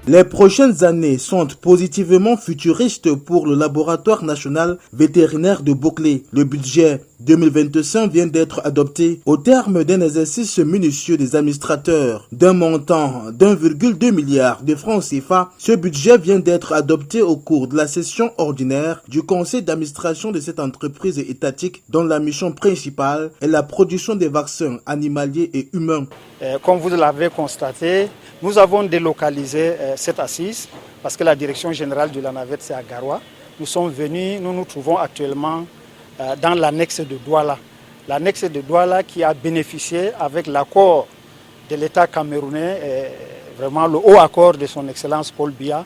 Les prochaines années sont positivement futuristes pour le laboratoire national vétérinaire de Bouclé. Le budget 2025 vient d'être adopté au terme d'un exercice minutieux des administrateurs. D'un montant d'1,2 milliard de francs CFA, ce budget vient d'être adopté au cours de la session ordinaire du conseil d'administration de cette entreprise étatique dont la mission principale est la production des vaccins animaliers et humains. Comme vous l'avez constaté, nous avons délocalisé cette assise parce que la direction générale de la navette c'est à Garoua. Nous nous trouvons actuellement dans l'annexe de Douala. L'annexe de Douala qui a bénéficié avec l'accord de l'État camerounais, vraiment le haut accord de son Excellence Paul Biya,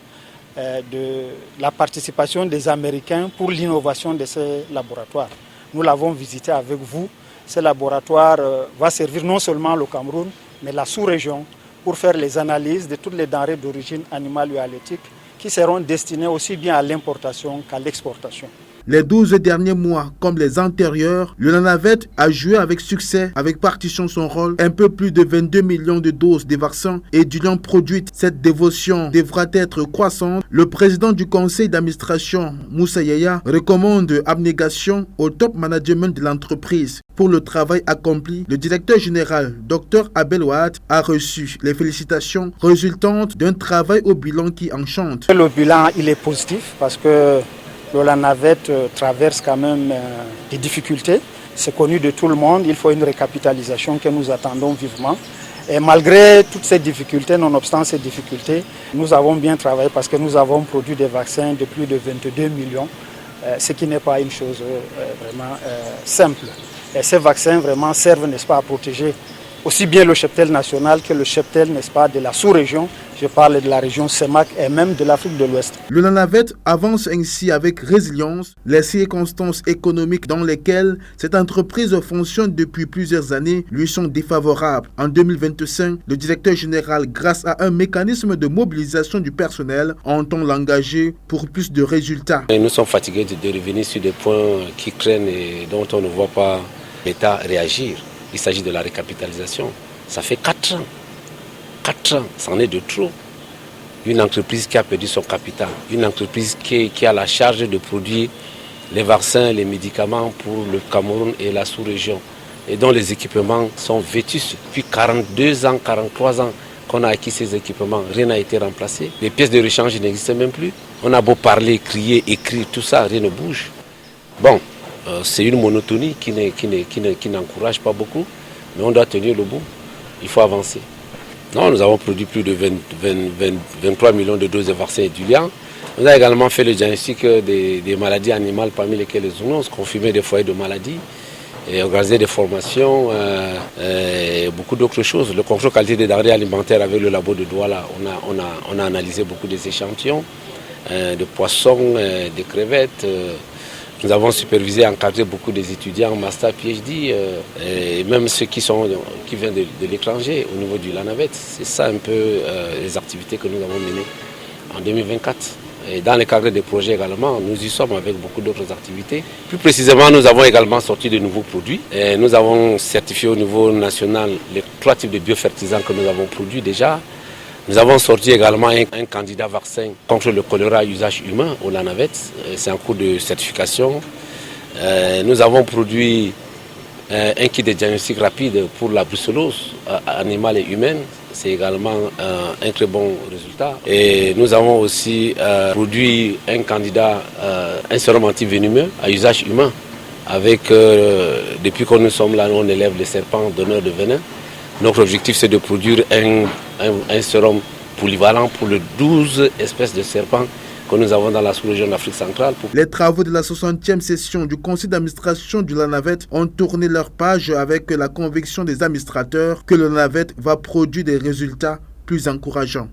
de la participation des Américains pour l'innovation de ces laboratoires. Nous l'avons visité avec vous. Ce laboratoire va servir non seulement le Cameroun, mais la sous-région pour faire les analyses de toutes les denrées d'origine animale ou halieutique qui seront destinées aussi bien à l'importation qu'à l'exportation. Les 12 derniers mois, comme les antérieurs, le LANAVET a joué avec succès, avec partition son rôle, un peu plus de 22 millions de doses de vaccins édulant produites. Cette dévotion devra être croissante. Le président du conseil d'administration, Moussa Yaya, recommande abnégation au top management de l'entreprise. Pour le travail accompli, le directeur général, Dr Abel Ouad, a reçu les félicitations résultantes d'un travail au bilan qui enchante. Le bilan, il est positif parce que le LANAVET traverse quand même des difficultés. C'est connu de tout le monde, il faut une récapitalisation que nous attendons vivement. Et malgré toutes ces difficultés, nonobstant ces difficultés, nous avons bien travaillé parce que nous avons produit des vaccins de plus de 22 millions, ce qui n'est pas une chose vraiment simple. Et ces vaccins vraiment servent, n'est-ce pas, à protéger aussi bien le cheptel national que le cheptel, n'est-ce pas, de la sous-région. Je parle de la région CEMAC et même de l'Afrique de l'Ouest. Le LANAVET avance ainsi avec résilience. Les circonstances économiques dans lesquelles cette entreprise fonctionne depuis plusieurs années lui sont défavorables. En 2025, le directeur général, grâce à un mécanisme de mobilisation du personnel, entend l'engager pour plus de résultats. Nous sommes fatigués de revenir sur des points qui craignent et dont on ne voit pas l'État réagir. Il s'agit de la récapitalisation. Ça fait 4 ans. 4 ans, c'en est de trop. Une entreprise qui a perdu son capital, une entreprise qui a la charge de produire les vaccins, les médicaments pour le Cameroun et la sous-région, et dont les équipements sont vétustes. Depuis 42 ans, 43 ans qu'on a acquis ces équipements, rien n'a été remplacé. Les pièces de rechange n'existent même plus. On a beau parler, crier, écrire, tout ça, rien ne bouge. Bon, c'est une monotonie qui n'encourage pas beaucoup, mais on doit tenir le bout. Il faut avancer. Non, nous avons produit plus de 23 millions de doses de vaccins éduliants. Nous avons également fait le diagnostic des maladies animales, parmi lesquelles les zoonoses, confirmé des foyers de maladies, et organisé des formations, et beaucoup d'autres choses. Le contrôle qualité des denrées alimentaires avec le labo de Douala, on a analysé beaucoup des échantillons de poissons, de crevettes. Nous avons supervisé et encadré beaucoup des étudiants en master PhD et même ceux qui viennent de l'étranger au niveau du LANAVET. C'est ça un peu les activités que nous avons menées en 2024. Et dans le cadre des projets également, nous y sommes avec beaucoup d'autres activités. Plus précisément, nous avons également sorti de nouveaux produits. Et nous avons certifié au niveau national les 3 types de biofertilisants que nous avons produits déjà. Nous avons sorti également un candidat vaccin contre le choléra à usage humain au LANAVET. C'est en cours de certification. Nous avons produit un kit de diagnostic rapide pour la brucellose animale et humaine. C'est également un très bon résultat. Et nous avons aussi produit un candidat, un sérum antivenimeux à usage humain. Depuis que nous sommes là, on élève les serpents donneurs de venin. Notre objectif, c'est de produire un sérum polyvalent pour les 12 espèces de serpents que nous avons dans la sous-région d'Afrique centrale. Les travaux de la 60e session du conseil d'administration du LANAVET ont tourné leur page avec la conviction des administrateurs que le LANAVET va produire des résultats plus encourageants.